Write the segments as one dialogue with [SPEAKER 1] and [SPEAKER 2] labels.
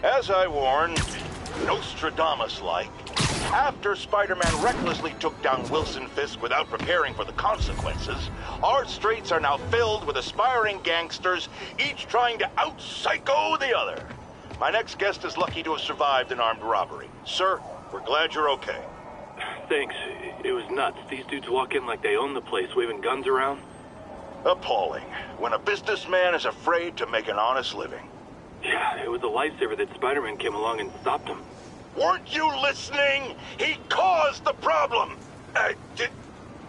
[SPEAKER 1] As I warned, Nostradamus-like, after Spider-Man recklessly took down Wilson Fisk without preparing for the consequences, our streets are now filled with aspiring gangsters, each trying to out-psycho the other. My next guest is lucky to have survived an armed robbery. Sir, we're glad you're okay.
[SPEAKER 2] Thanks. It was nuts. These dudes walk in like they own the place, waving guns around.
[SPEAKER 1] Appalling. When a businessman is afraid to make an honest living.
[SPEAKER 2] Yeah, it was a lifesaver that Spider-Man came along and stopped him.
[SPEAKER 1] Weren't you listening? He caused the problem!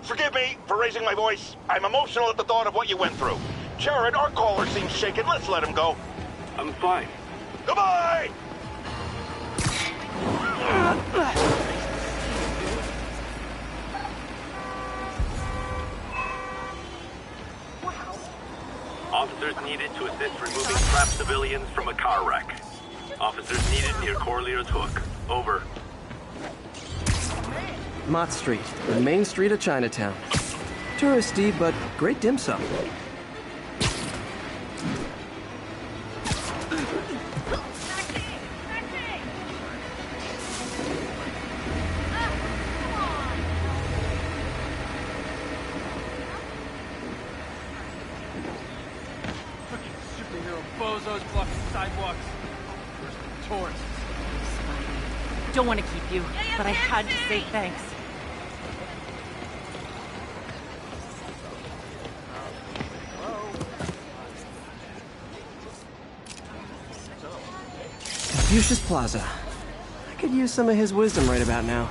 [SPEAKER 1] Forgive me for raising my voice. I'm emotional at the thought of what you went through. Jared, our caller seems shaken. Let's let him go.
[SPEAKER 2] I'm fine.
[SPEAKER 1] Goodbye!
[SPEAKER 2] Officers needed to assist removing trapped civilians from a car wreck. Officers needed near Corlear's Hook. Over.
[SPEAKER 3] Mott Street, the main street of Chinatown. Touristy, but great dim sum.
[SPEAKER 4] Bozos blocking sidewalks. Tourists.
[SPEAKER 5] Don't want to keep you, but I had to say thanks.
[SPEAKER 3] Confucius Plaza. I could use some of his wisdom right about now.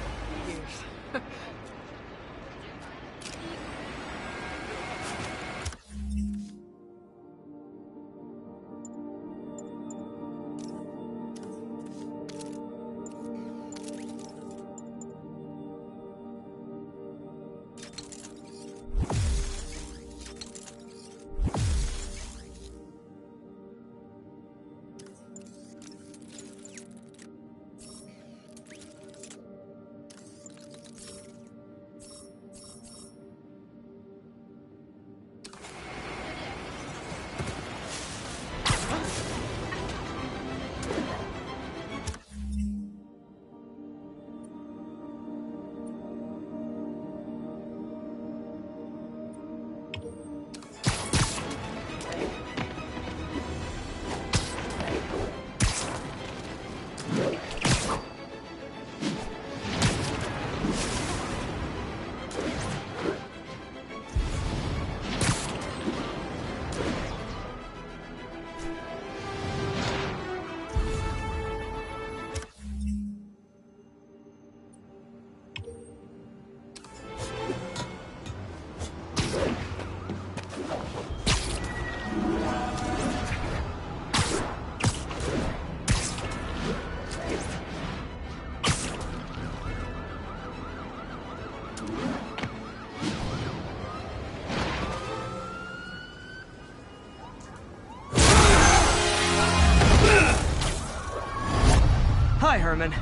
[SPEAKER 3] Hi, Herman.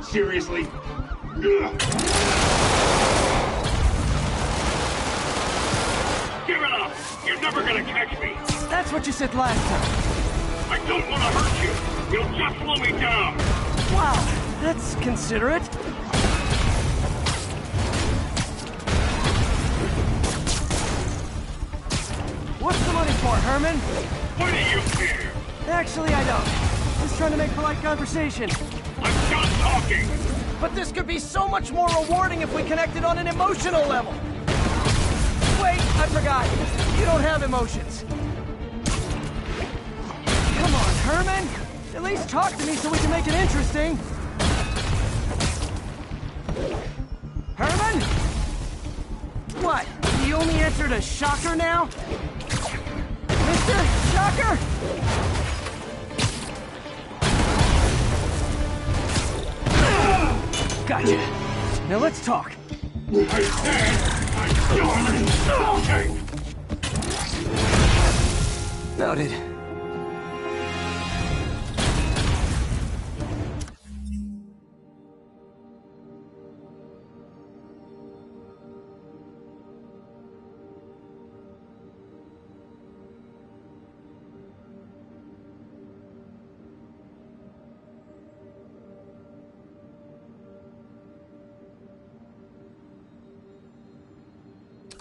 [SPEAKER 6] Seriously? Give it up! You're never gonna catch me!
[SPEAKER 3] That's what you said last time.
[SPEAKER 6] I don't want to hurt you! You'll just slow me down!
[SPEAKER 3] Wow, that's considerate. What's the money for, Herman?
[SPEAKER 6] What do you care?
[SPEAKER 3] Actually, I don't. Just trying to make polite conversation.
[SPEAKER 6] I'm done talking!
[SPEAKER 3] But this could be so much more rewarding if we connected on an emotional level. Wait, I forgot. You don't have emotions. Come on, Herman. At least talk to me so we can make it interesting. Herman? What? He only answered a shocker now? Mr. Shocker? Gotcha. Now let's talk.
[SPEAKER 6] I said I'm done talking!
[SPEAKER 3] Noted.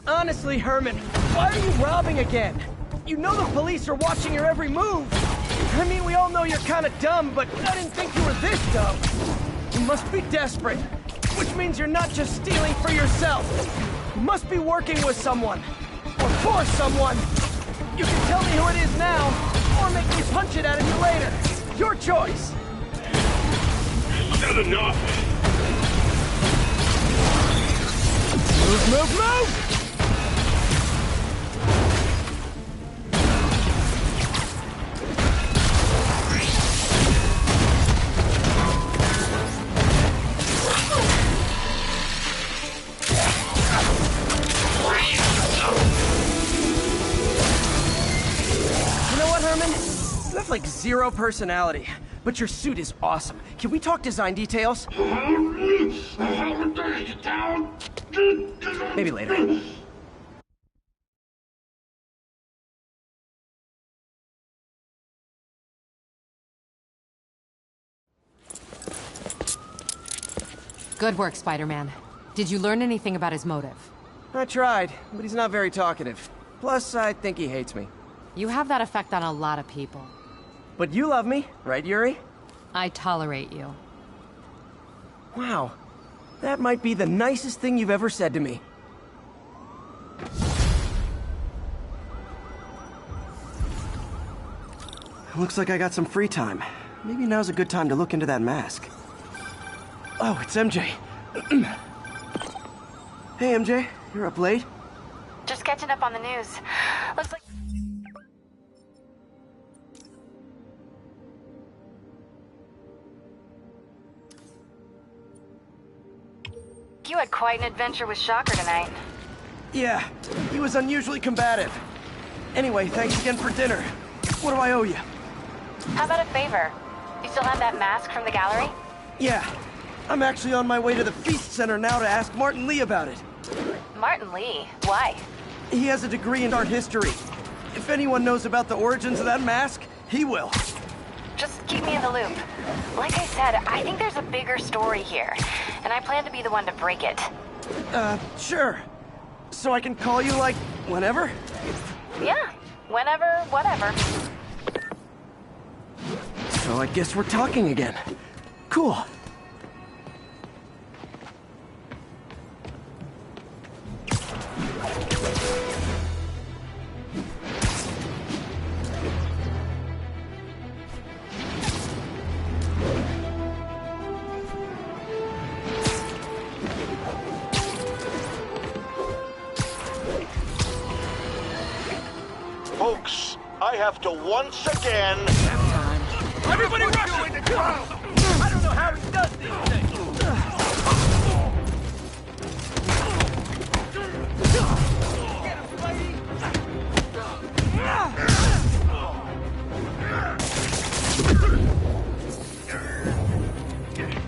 [SPEAKER 3] Honestly, Herman, why are you robbing again? You know the police are watching your every move. I mean, we all know you're kind of dumb, but I didn't think you were this dumb. You must be desperate, which means you're not just stealing for yourself. You must be working with someone, or for someone. You can tell me who it is now, or make me punch it out of you later. Your choice.
[SPEAKER 6] Not enough.
[SPEAKER 3] Move, move, move! You know what, Herman? You have like zero personality, but your suit is awesome. Can we talk design details? Maybe later.
[SPEAKER 7] Good work, Spider-Man. Did you learn anything about his motive?
[SPEAKER 3] I tried, but he's not very talkative. Plus, I think he hates me.
[SPEAKER 7] You have that effect on a lot of people.
[SPEAKER 3] But you love me, right, Yuri?
[SPEAKER 7] I tolerate you.
[SPEAKER 3] Wow. That might be the nicest thing you've ever said to me. Looks like I got some free time. Maybe now's a good time to look into that mask. Oh, it's MJ. Hey, MJ. You're up late?
[SPEAKER 8] Just catching up on the news. Looks like... You had quite an adventure with Shocker tonight.
[SPEAKER 3] Yeah, he was unusually combative. Anyway, thanks again for dinner. What do I owe you?
[SPEAKER 8] How about a favor? You still have that mask from the gallery?
[SPEAKER 3] Yeah, I'm actually on my way to the Feast Center now to ask Martin Lee about it.
[SPEAKER 8] Martin Lee? Why?
[SPEAKER 3] He has a degree in art history. If anyone knows about the origins of that mask, he will.
[SPEAKER 8] Just keep me in the loop. Like I said, I think there's a bigger story here, and I plan to be the one to break it.
[SPEAKER 3] Sure. So I can call you, like, whenever?
[SPEAKER 8] Yeah, whenever, whatever.
[SPEAKER 3] So I guess we're talking again. Cool.
[SPEAKER 1] Folks, I have to once again...
[SPEAKER 4] Everybody rush him! I don't know how he does these things! Get him,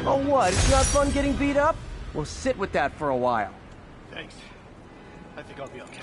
[SPEAKER 3] Oh, what? It's not fun getting beat up? We'll sit with that for a while.
[SPEAKER 4] Thanks. I think I'll be okay.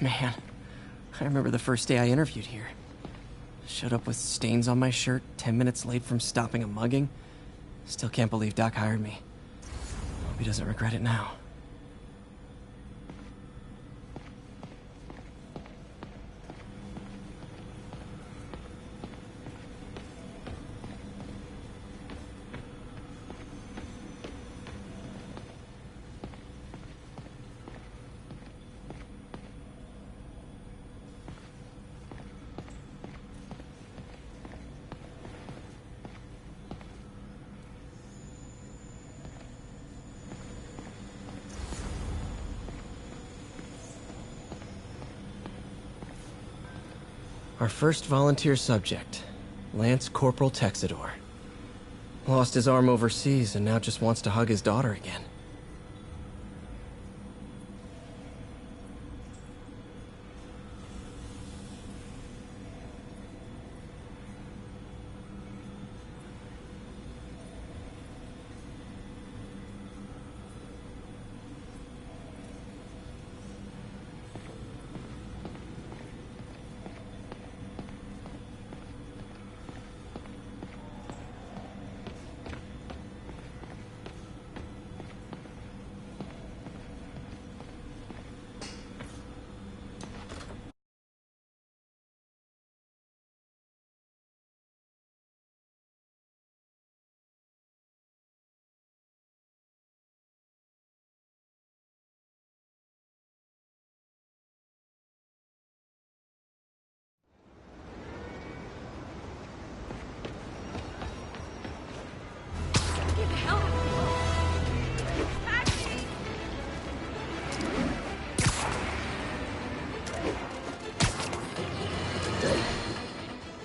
[SPEAKER 3] Man, I remember the first day I interviewed here. Showed up with stains on my shirt, 10 minutes late from stopping a mugging. Still can't believe Doc hired me. Hope he doesn't regret it now. Our first volunteer subject, Lance Corporal Texador. Lost his arm overseas and now just wants to hug his daughter again.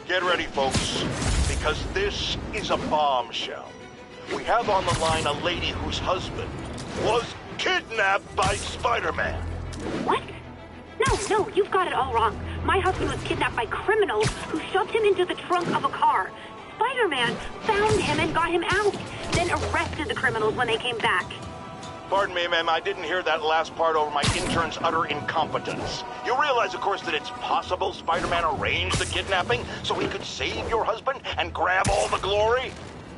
[SPEAKER 1] Get ready, folks, because this is a bombshell. We have on the line a lady whose husband was kidnapped by Spider-Man.
[SPEAKER 9] What? No, you've got it all wrong. My husband was kidnapped by criminals who shoved him into the trunk of a car. Spider-Man found him and got him out, then arrested the criminals when they came back.
[SPEAKER 1] Pardon me, ma'am, I didn't hear that last part over my intern's utter incompetence. You realize, of course, that it's possible Spider-Man arranged the kidnapping so he could save your husband and grab all the glory?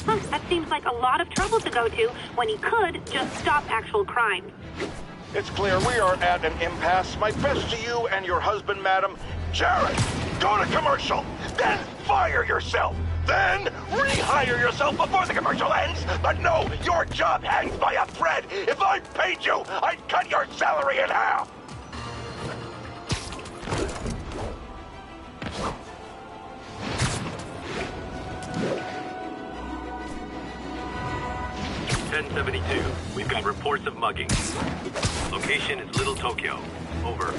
[SPEAKER 9] Huh, that seems like a lot of trouble to go to when he could just stop actual crimes.
[SPEAKER 1] It's clear we are at an impasse. My best to you and your husband, madam. Jared, go to commercial, then fire yourself. Then rehire yourself before the commercial ends. But no, your job hangs by a thread. If I paid you, I'd cut your salary in half.
[SPEAKER 2] "1072, we've got reports of mugging. Location is Little Tokyo. Over."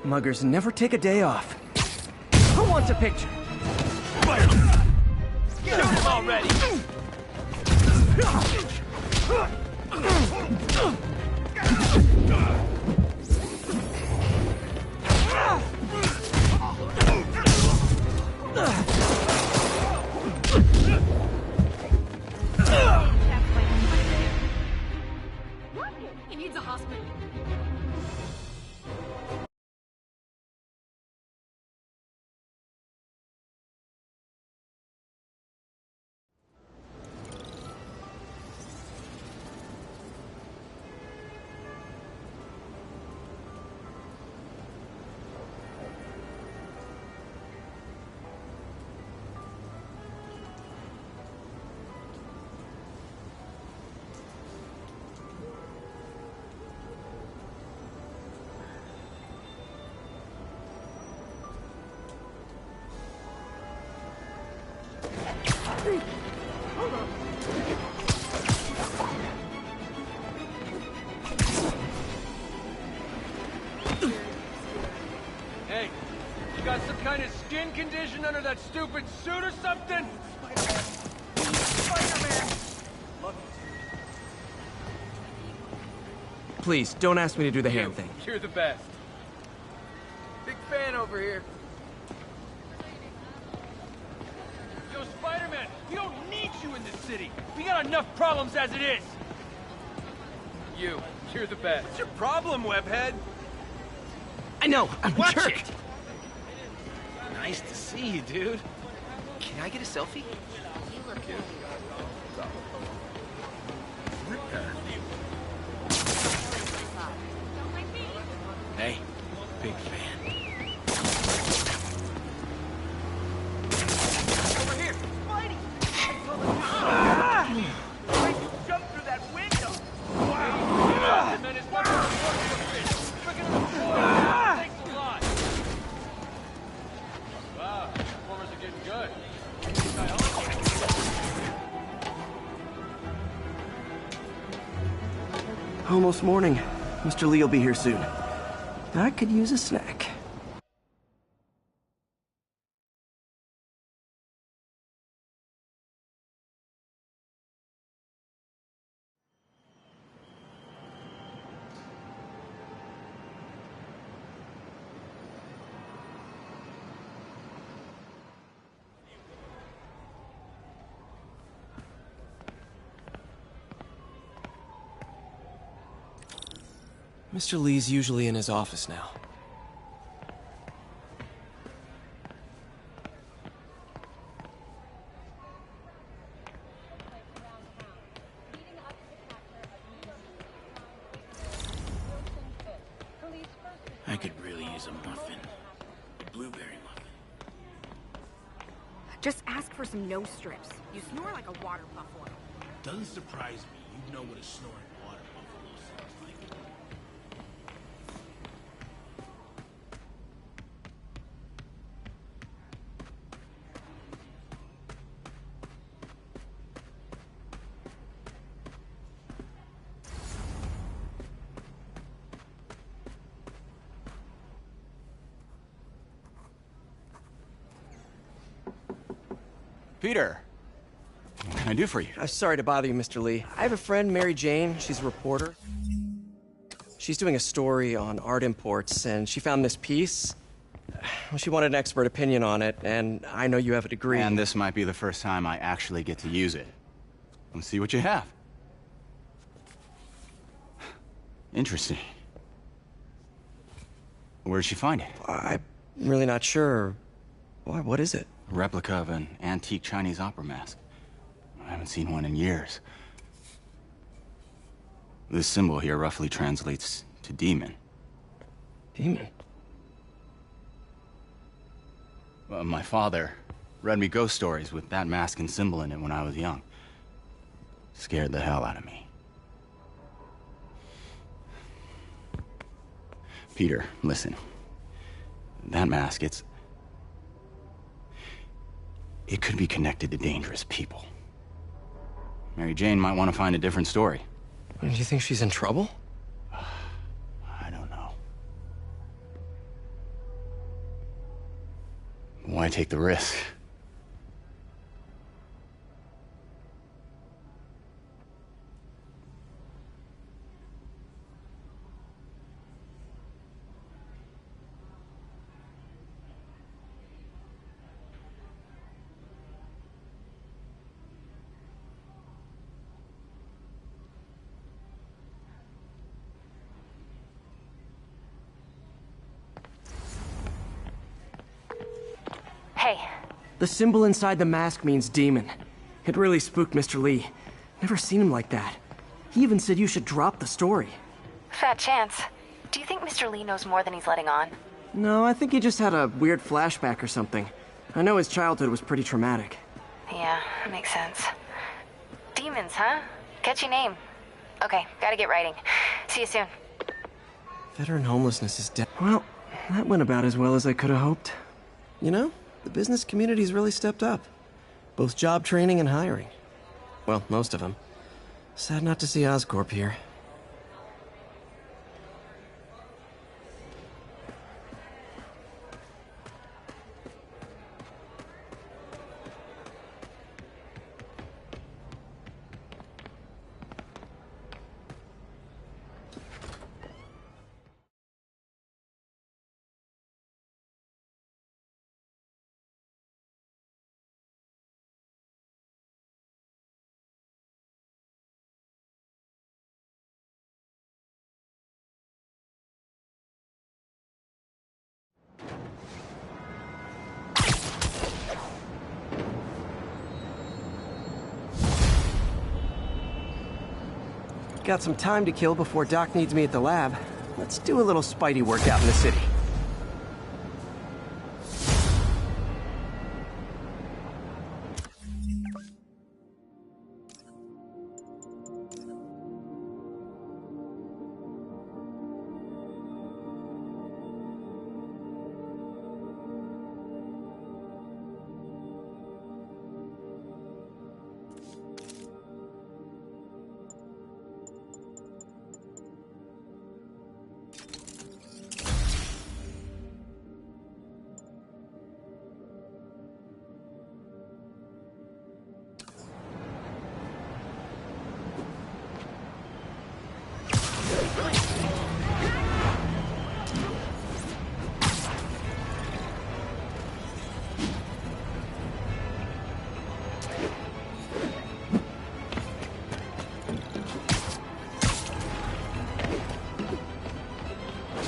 [SPEAKER 3] Muggers never take a day off. Who wants a picture?
[SPEAKER 4] Shoot him already!
[SPEAKER 5] He needs a hospital.
[SPEAKER 4] Hey, you got some kind of skin condition under that stupid suit or something? Spider-Man!
[SPEAKER 3] Please, don't ask me to do the hand thing.
[SPEAKER 4] You're the best. Big fan over here. Yo, Spider! We don't need you in this city. We got enough problems as it is. You're the best. What's your problem, webhead?
[SPEAKER 3] I know, I'm a
[SPEAKER 4] Watch
[SPEAKER 3] jerk.
[SPEAKER 4] it. Nice to see you, dude. Can I get a selfie?
[SPEAKER 8] You look good.
[SPEAKER 4] Hey, big fan. Over here, Spidey! Why'd you jump through that window? Wow! And then his weapon was freaking thanks a lot. Wow, performers are getting good.
[SPEAKER 3] Almost morning. Mr. Lee will be here soon. I could use a snack. Mr. Lee's usually in his office now.
[SPEAKER 10] I could really use a muffin. A blueberry muffin.
[SPEAKER 11] Just ask for some nose strips. You snore like a water buffalo.
[SPEAKER 10] Doesn't surprise me. You'd know what a snoring water buffalo sounds like.
[SPEAKER 12] Peter, what can I do for you?
[SPEAKER 3] Sorry to bother you, Mr. Lee. I have a friend, Mary Jane. She's a reporter. She's doing a story on art imports, and she found this piece. Well, she wanted an expert opinion on it, and I know you have a degree.
[SPEAKER 12] And this might be the first time I actually get to use it. Let's see what you have. Interesting. Where'd she find it?
[SPEAKER 3] I'm really not sure. Why, what is it?
[SPEAKER 12] A replica of an antique Chinese opera mask. I haven't seen one in years. This symbol here roughly translates to demon.
[SPEAKER 3] Demon?
[SPEAKER 12] My father read me ghost stories with that mask and symbol in it when I was young. Scared the hell out of me. Peter, listen. That mask, it could be connected to dangerous people. Mary Jane might want to find a different story.
[SPEAKER 3] Do you think she's in trouble?
[SPEAKER 12] I don't know. Why take the risk?
[SPEAKER 8] Hey.
[SPEAKER 3] The symbol inside the mask means demon. It really spooked Mr. Lee. Never seen him like that. He even said you should drop the story.
[SPEAKER 8] Fat chance. Do you think Mr. Lee knows more than he's letting on?
[SPEAKER 3] No, I think he just had a weird flashback or something. I know his childhood was pretty traumatic.
[SPEAKER 8] Yeah, that makes sense. Demons, huh? Catchy name. Okay, gotta get writing. See you soon.
[SPEAKER 3] Veteran homelessness is dead. Well, that went about as well as I could have hoped. You know, the business community's really stepped up. Both job training and hiring. Well, most of them. Sad not to see Oscorp here. Got some time to kill before Doc needs me at the lab. Let's do a little Spidey workout in the city.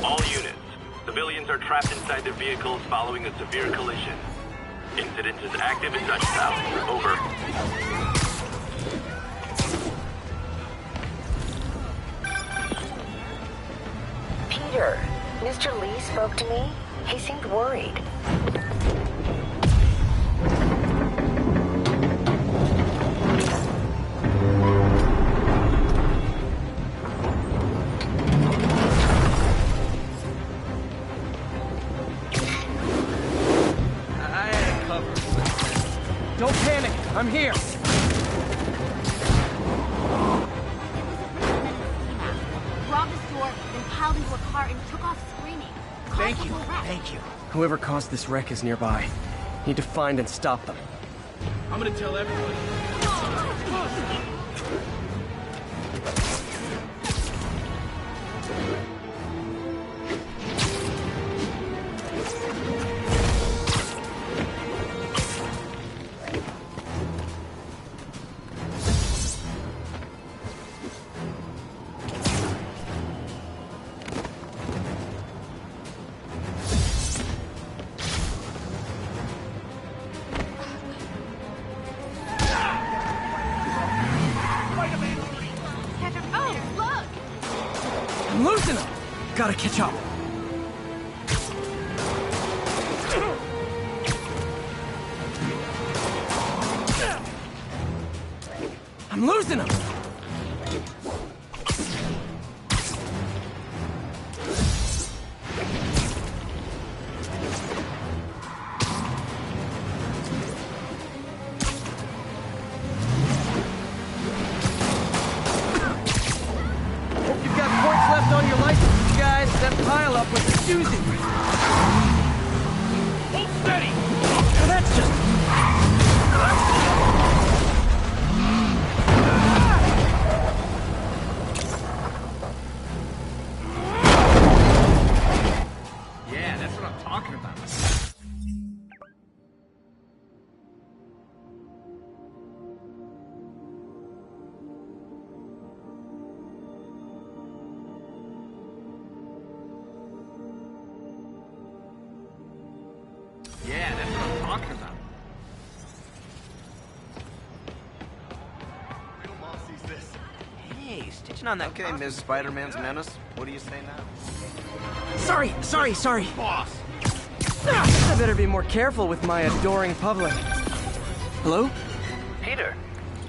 [SPEAKER 2] All units, civilians are trapped inside their vehicles following a severe collision. Incident is active in Dutchtown. Over.
[SPEAKER 8] Peter, Mr. Lee spoke to me. He seemed worried.
[SPEAKER 3] Don't panic, I'm here.
[SPEAKER 11] Robbed the store, then piled into a car and took off screaming.
[SPEAKER 3] Thank you. Whoever caused this wreck is nearby. Need to find and stop them.
[SPEAKER 10] I'm gonna tell everybody.
[SPEAKER 3] I'm losing them! Gotta catch up. I'm losing them! On your license, guys, that pile up with the doozy.
[SPEAKER 4] Hold steady!
[SPEAKER 3] Well, that's just...
[SPEAKER 10] Yeah, that's what I'm talking about. Yeah, that's what I'm talking about.
[SPEAKER 13] Hey, stitching on that. Okay, Ms. Spider-Man's menace. What do you say now?
[SPEAKER 3] Sorry.
[SPEAKER 10] Boss!
[SPEAKER 3] I better be more careful with my adoring public. Hello?
[SPEAKER 14] Peter,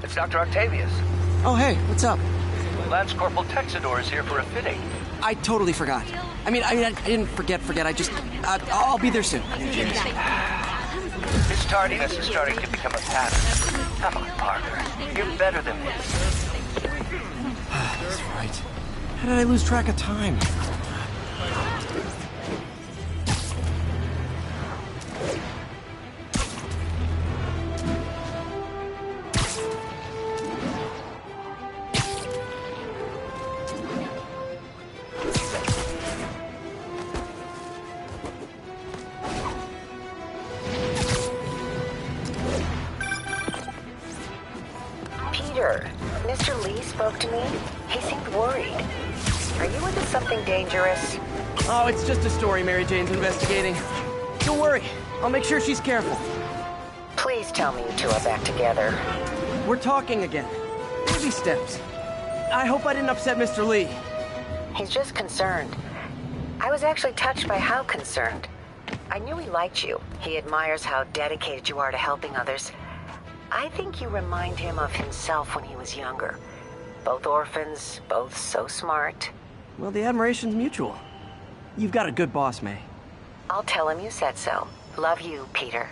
[SPEAKER 14] it's Dr. Octavius.
[SPEAKER 3] Oh, hey, what's up?
[SPEAKER 14] Lance Corporal Texador is here for a fitting.
[SPEAKER 3] I totally forgot. I didn't forget. I just... I'll be there soon.
[SPEAKER 14] His tardiness is starting to become a pattern. Come on, Parker. You're better than this.
[SPEAKER 3] That's right. How did I lose track of time?
[SPEAKER 8] Peter, Mr. Lee spoke to me. He seemed worried. Are you into something dangerous?
[SPEAKER 3] Oh, it's just a story Mary Jane's investigating. Don't worry. I'll make sure she's careful.
[SPEAKER 8] Please tell me you two are back together.
[SPEAKER 3] We're talking again. Baby steps. I hope I didn't upset Mr. Lee.
[SPEAKER 15] He's just concerned. I was actually touched by how concerned. I knew he liked you. He admires how dedicated you are to helping others. I think you remind him of himself when he was younger. Both orphans, both so smart.
[SPEAKER 3] Well, the admiration's mutual. You've got a good boss, May.
[SPEAKER 15] I'll tell him you said so. Love you, Peter.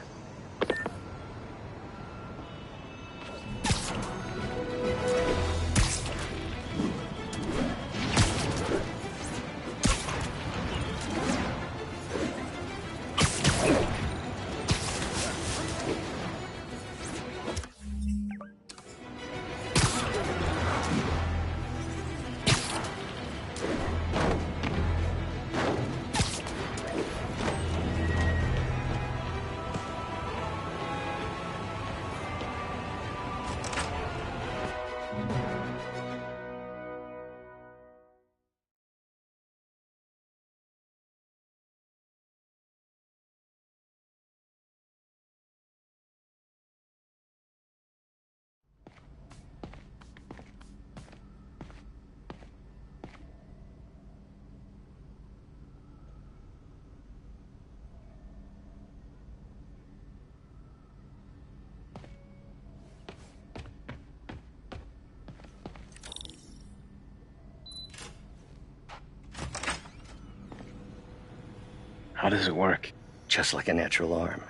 [SPEAKER 16] How does it work? Just like a natural arm.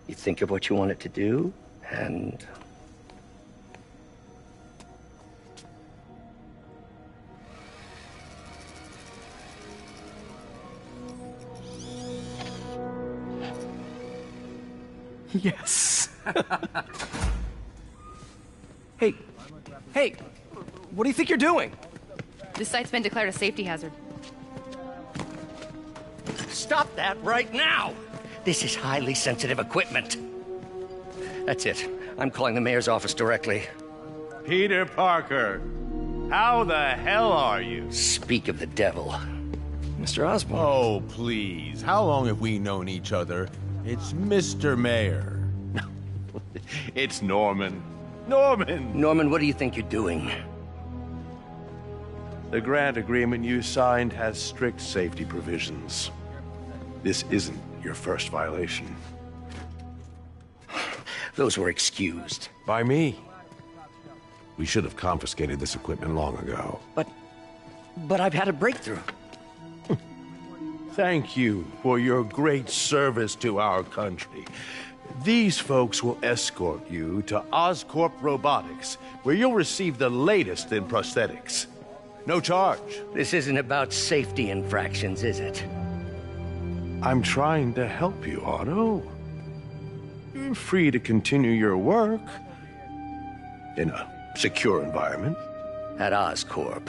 [SPEAKER 16] You think of what you want it to do, and...
[SPEAKER 3] Yes. Hey, what do you think you're doing?
[SPEAKER 17] This site's been declared a safety hazard.
[SPEAKER 16] Stop that right now! This is highly sensitive equipment. That's it. I'm calling the mayor's office directly.
[SPEAKER 18] Peter Parker, how the hell are you?
[SPEAKER 16] Speak of the devil. Mr. Osborn.
[SPEAKER 10] Oh, please. How long have we known each other? It's Mr. Mayor.
[SPEAKER 18] It's Norman. Norman!
[SPEAKER 16] Norman, what do you think you're doing?
[SPEAKER 18] The grant agreement you signed has strict safety provisions. This isn't your first violation.
[SPEAKER 16] Those were excused.
[SPEAKER 18] By me. We should have confiscated this equipment long ago.
[SPEAKER 16] But I've had a breakthrough.
[SPEAKER 18] Thank you for your great service to our country. These folks will escort you to Oscorp Robotics, where you'll receive the latest in prosthetics. No charge.
[SPEAKER 16] This isn't about safety infractions, is it?
[SPEAKER 18] I'm trying to help you, Otto. You're free to continue your work in a secure environment.
[SPEAKER 16] At Oscorp.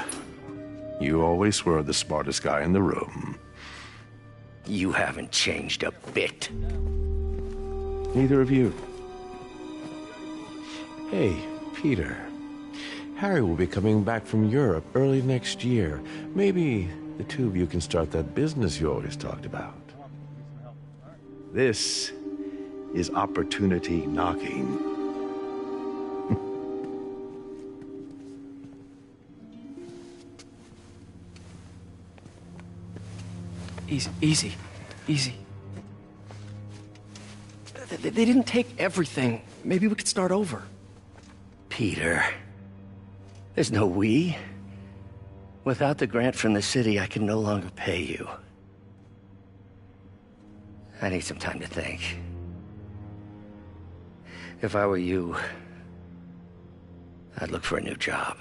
[SPEAKER 18] You always were the smartest guy in the room.
[SPEAKER 16] You haven't changed a bit.
[SPEAKER 18] Neither of you. Hey, Peter. Harry will be coming back from Europe early next year. Maybe the two of you can start that business you always talked about. This is opportunity knocking.
[SPEAKER 3] Easy. They didn't take everything. Maybe we could start over.
[SPEAKER 16] Peter, there's no we. Without the grant from the city, I can no longer pay you. I need some time to think. If I were you, I'd look for a new job.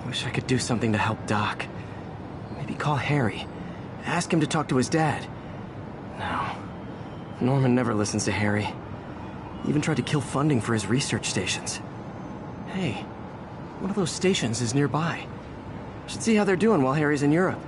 [SPEAKER 3] Wish I could do something to help Doc. Maybe call Harry. Ask him to talk to his dad. No. Norman never listens to Harry. He even tried to kill funding for his research stations. Hey, one of those stations is nearby. Should see how they're doing while Harry's in Europe.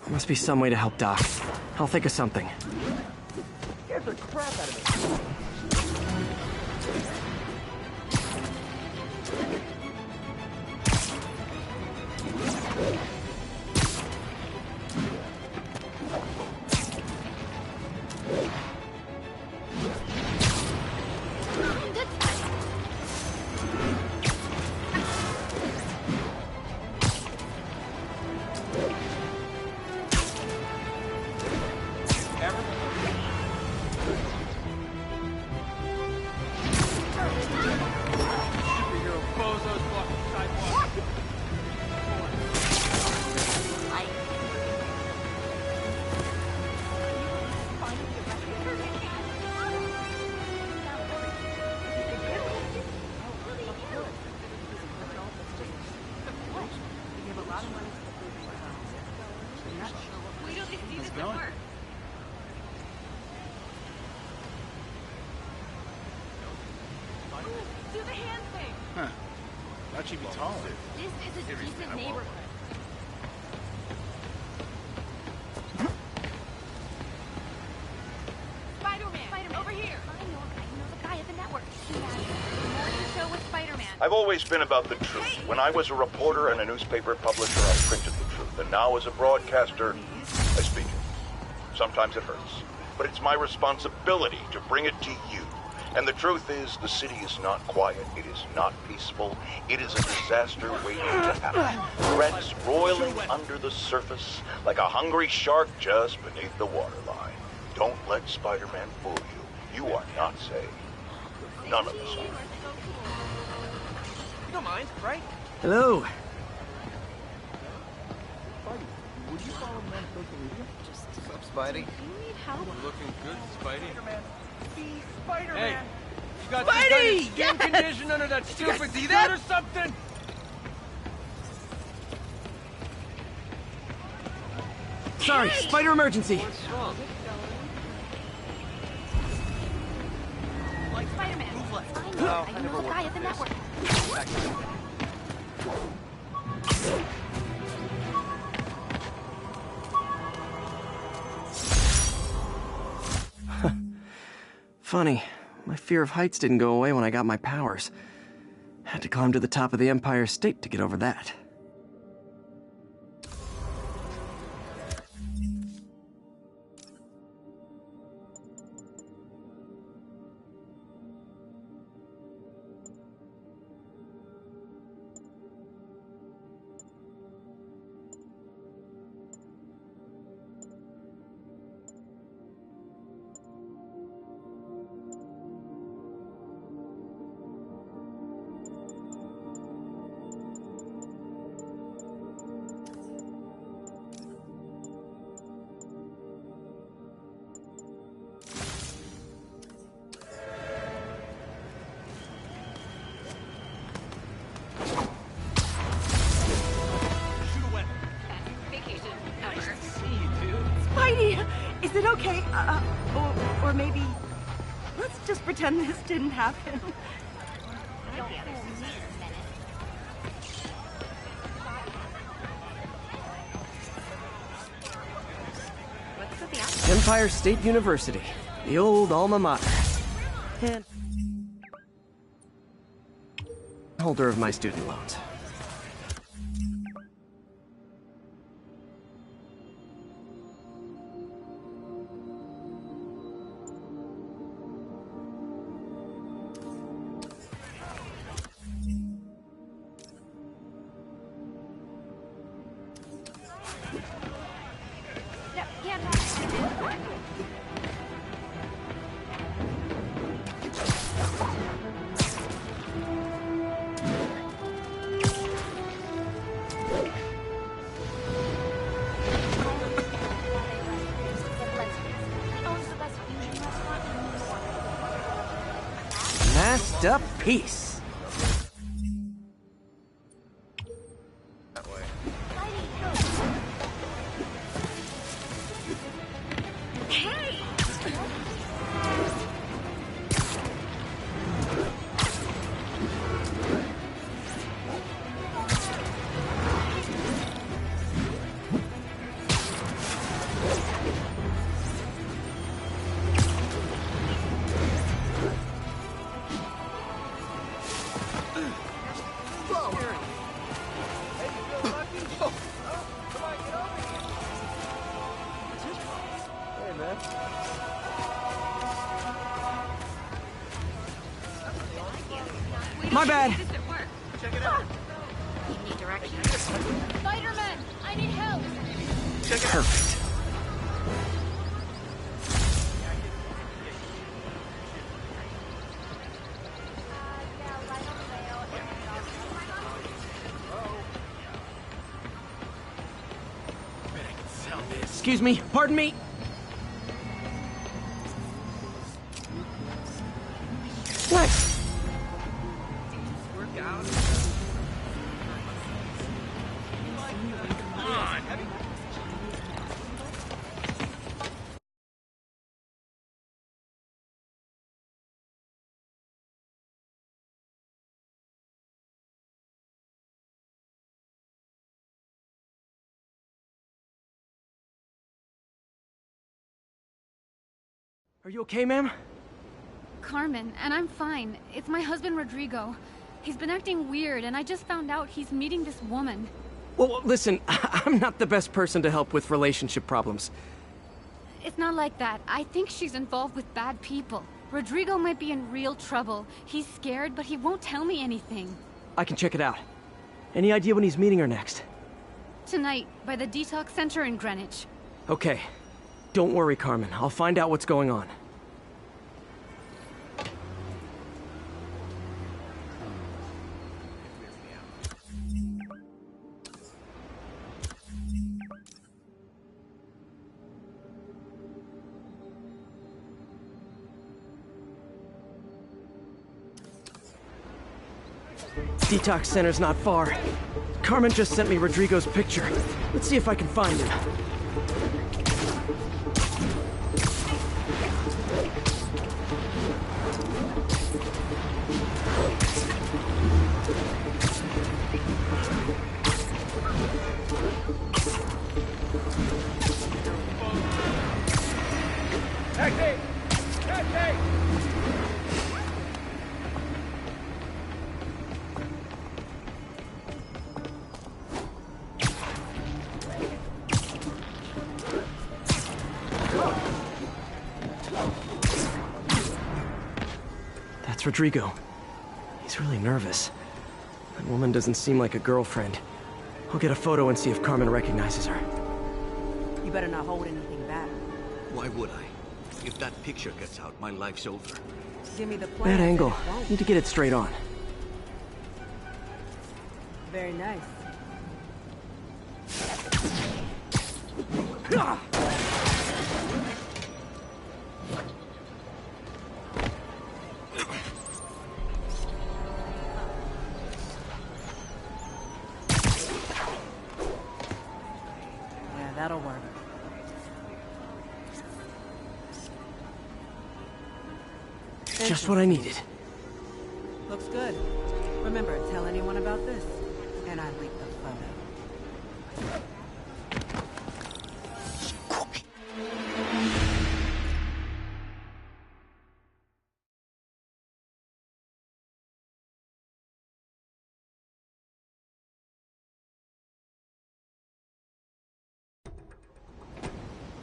[SPEAKER 3] Must be some way to help Doc. I'll think of something.
[SPEAKER 4] Scared the crap out of me.
[SPEAKER 10] Thought you'd be taller.
[SPEAKER 11] This is a decent neighborhood. Spider-Man, over here. I know the guy at the network. He has a morning show with Spider-Man.
[SPEAKER 1] I've always been about the truth. When I was a reporter and a newspaper publisher, I printed the truth. And now as a broadcaster, I speak it. Sometimes it hurts. But it's my responsibility to bring it to you. And the truth is, the city is not quiet. It is not peaceful. It is a disaster waiting to happen. Threats roiling under the surface like a hungry shark just beneath the waterline. Don't let Spider-Man fool you. You are not safe. None of us are.
[SPEAKER 4] You don't mind, right?
[SPEAKER 3] Hello.
[SPEAKER 4] Would you follow me on social media?
[SPEAKER 13] What's up, Spidey?
[SPEAKER 11] You need help?
[SPEAKER 4] Looking good, Spidey. Spider-Man. Hey, you got
[SPEAKER 3] Spidey!
[SPEAKER 4] some kind of skin condition under that
[SPEAKER 3] Did you guys
[SPEAKER 4] stupid
[SPEAKER 3] see
[SPEAKER 4] suit
[SPEAKER 3] that?
[SPEAKER 4] or something?
[SPEAKER 3] Sorry, spider emergency.
[SPEAKER 4] What's wrong?
[SPEAKER 11] Like Spider-Man. I know the guy at the network.
[SPEAKER 3] Funny, my fear of heights didn't go away when I got my powers. Had to climb to the top of the Empire State to get over that.
[SPEAKER 5] Spidey, is it okay? Or maybe let's just pretend this didn't happen.
[SPEAKER 3] Empire State University, the old alma mater. And holder of my student loans. Just a piece.
[SPEAKER 13] That way.
[SPEAKER 5] Hey!
[SPEAKER 3] My bad.
[SPEAKER 11] Check it out. You need directions. Spider-Man, I need help.
[SPEAKER 3] Perfect. Excuse me, pardon me. What? Are you okay, ma'am?
[SPEAKER 11] Carmen, and I'm fine. It's my husband, Rodrigo. He's been acting weird, and I just found out he's meeting this woman.
[SPEAKER 3] Well, listen, I'm not the best person to help with relationship problems.
[SPEAKER 11] It's not like that. I think she's involved with bad people. Rodrigo might be in real trouble. He's scared, but he won't tell me anything.
[SPEAKER 3] I can check it out. Any idea when he's meeting her next?
[SPEAKER 11] Tonight, by the detox center in Greenwich.
[SPEAKER 3] Okay. Don't worry, Carmen. I'll find out what's going on. Detox center's not far. Carmen just sent me Rodrigo's picture. Let's see if I can find him.
[SPEAKER 4] Taxi! Taxi!
[SPEAKER 3] That's Rodrigo. He's really nervous. That woman doesn't seem like a girlfriend. I'll get a photo and see if Carmen recognizes her.
[SPEAKER 15] You better not hold anything back.
[SPEAKER 19] Why would I? If that picture gets out, my life's over.
[SPEAKER 15] Give me the plan.
[SPEAKER 3] Bad angle. Need to get it straight on.
[SPEAKER 15] Very nice. Yeah, that'll work.
[SPEAKER 3] Just what I needed.
[SPEAKER 15] Looks good. Remember, tell anyone about this, and I leak the photo.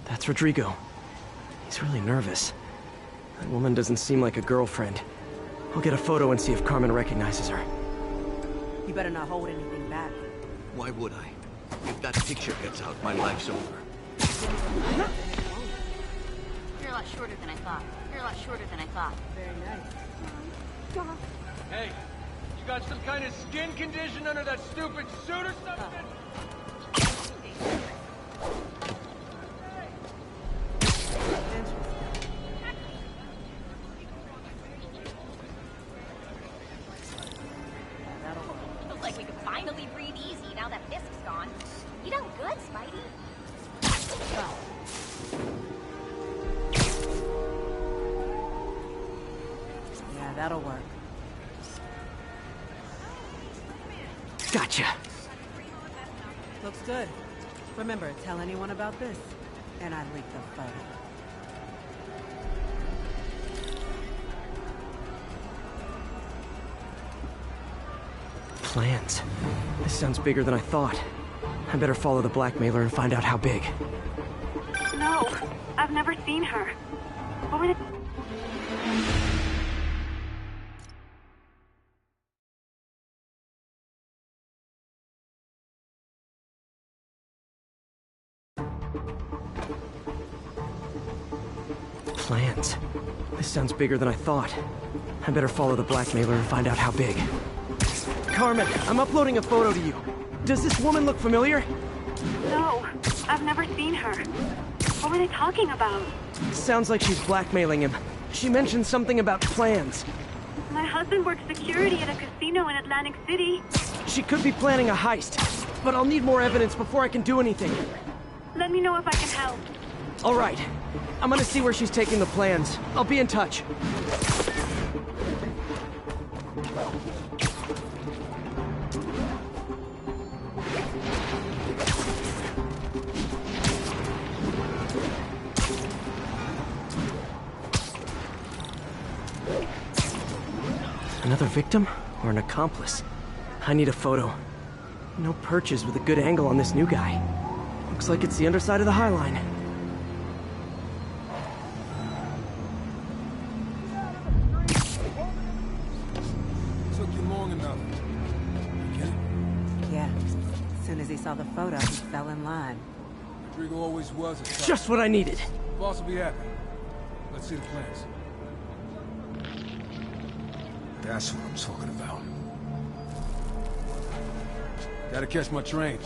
[SPEAKER 3] That's Rodrigo. He's really nervous. That woman doesn't seem like a girlfriend. I'll get a photo and see if Carmen recognizes her.
[SPEAKER 15] You better not hold anything back.
[SPEAKER 19] Why would I? If that picture gets out, my life's over.
[SPEAKER 11] You're a lot shorter than I thought. You're a lot shorter than I thought.
[SPEAKER 15] Very nice.
[SPEAKER 4] Hey, you got some kind of skin condition under that stupid suit or something?
[SPEAKER 20] finally breathe easy now that Fisk's gone. You done good, Spidey.
[SPEAKER 21] Yeah, that'll work.
[SPEAKER 3] Gotcha.
[SPEAKER 21] Looks good. Remember, tell anyone about this, and I leak the photo.
[SPEAKER 3] Plans. This sounds bigger than I thought. I better follow the blackmailer and find out how big.
[SPEAKER 9] No, I've never seen her. What were the...
[SPEAKER 3] Plans. This sounds bigger than I thought. I better follow the blackmailer and find out how big. Carmen, I'm uploading a photo to you. Does this woman look familiar?
[SPEAKER 9] No, I've never seen her. What were they talking about?
[SPEAKER 3] Sounds like she's blackmailing him. She mentioned something about plans.
[SPEAKER 9] My husband works security at a casino in Atlantic City.
[SPEAKER 3] She could be planning a heist, but I'll need more evidence before I can do anything.
[SPEAKER 9] Let me know if I can help.
[SPEAKER 3] All right. I'm gonna see where she's taking the plans. I'll be in touch. Another victim or an accomplice? I need a photo. No perches with a good angle on this new guy. Looks like it's the underside of the High Line.
[SPEAKER 10] Took you long enough. Okay?
[SPEAKER 21] Yeah. As soon as he saw the photo, he fell in line.
[SPEAKER 10] Rodrigo always was a tough.
[SPEAKER 3] Just what I needed.
[SPEAKER 10] Boss will be happy. Let's see the plans. That's what I'm talking about. Gotta catch my train.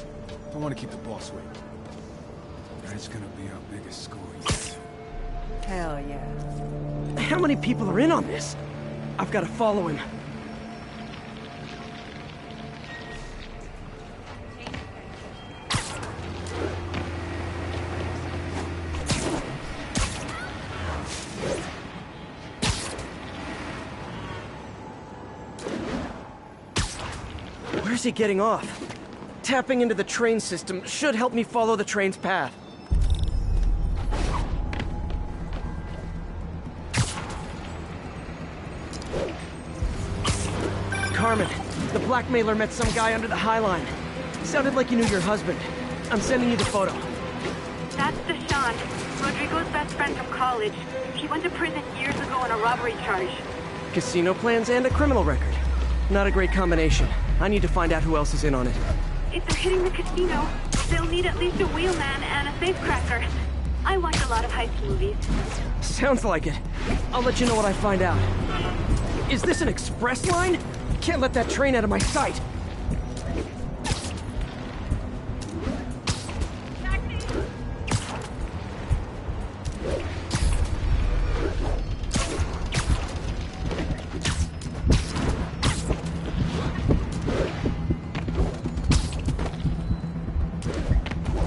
[SPEAKER 10] Don't want to keep the boss waiting. That's gonna be our biggest score yet.
[SPEAKER 21] Hell yeah.
[SPEAKER 3] How many people are in on this? I've got to follow him. Where's he getting off? Tapping into the train system should help me follow the train's path. Carmen, the blackmailer met some guy under the High Line. Sounded like you knew your husband. I'm sending you the photo.
[SPEAKER 9] That's Deshaun, Rodrigo's best friend from college. He went to prison years ago on a robbery charge.
[SPEAKER 3] Casino plans and a criminal record. Not a great combination. I need to find out who else is in on it.
[SPEAKER 9] If they're hitting the casino, they'll need at least a wheelman and a safecracker. I watch a lot of heist movies.
[SPEAKER 3] Sounds like it. I'll let you know what I find out. Is this an express line? Can't let that train out of my sight.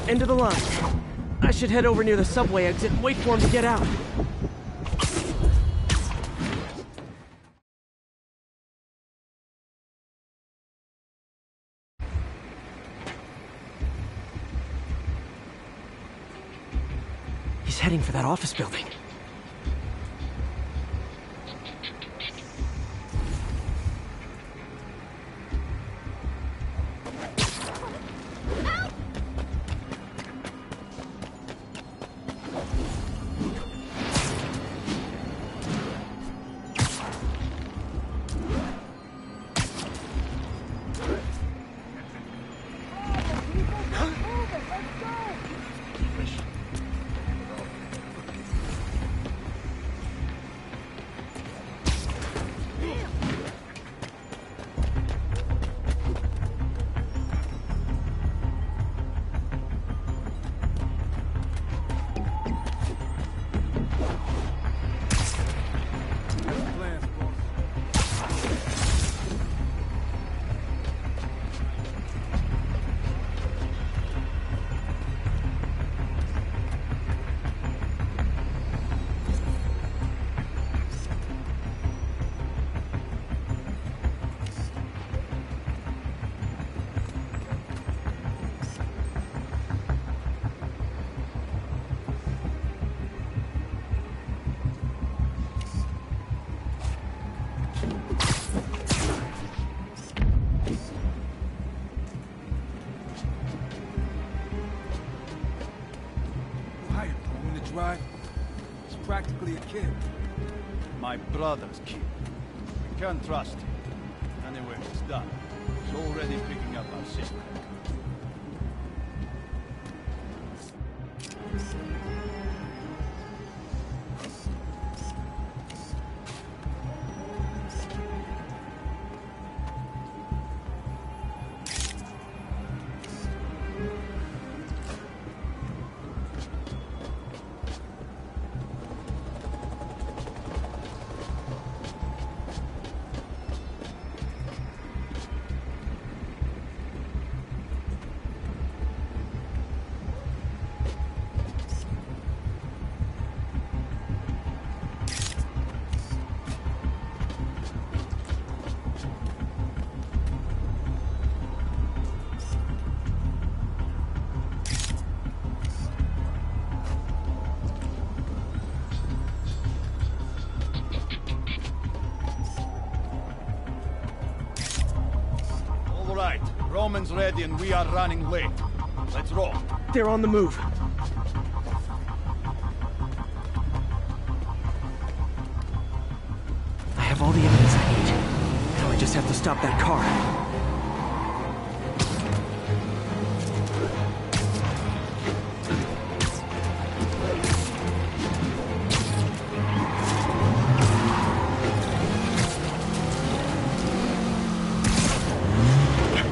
[SPEAKER 3] End of the line. I should head over near the subway exit and wait for him to get out. He's heading for that office building.
[SPEAKER 10] right? He's practically a kid.
[SPEAKER 6] My brother's kid. We can't trust him. Anyway, it's done. He's already picking up our sister. Roman's ready and we are running late. Let's roll.
[SPEAKER 3] They're on the move. I have all the evidence I need. Now I just have to stop that car.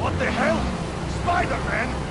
[SPEAKER 6] What the hell? Spider-Man!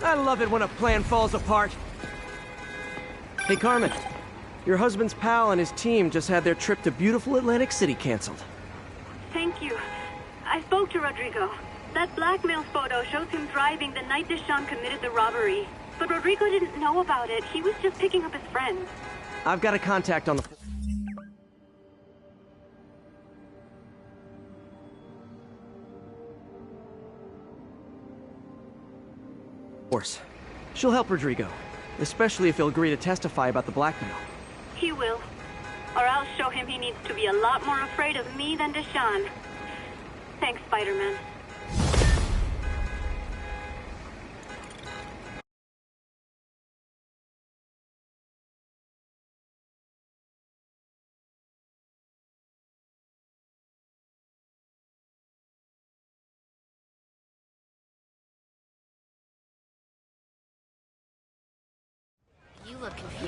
[SPEAKER 3] I love it when a plan falls apart. Hey, Carmen. Your husband's pal and his team just had their trip to beautiful Atlantic City canceled.
[SPEAKER 9] Thank you. I spoke to Rodrigo. That blackmail photo shows him driving the night Deshawn committed the robbery. But Rodrigo didn't know about it. He was just picking up his friend.
[SPEAKER 3] I've got a contact on the... force. She'll help Rodrigo, especially if he'll agree to testify about the blackmail.
[SPEAKER 9] He will. Or I'll show him he needs to be a lot more afraid of me than Deshawn. Thanks, Spider-Man.
[SPEAKER 20] You look confused.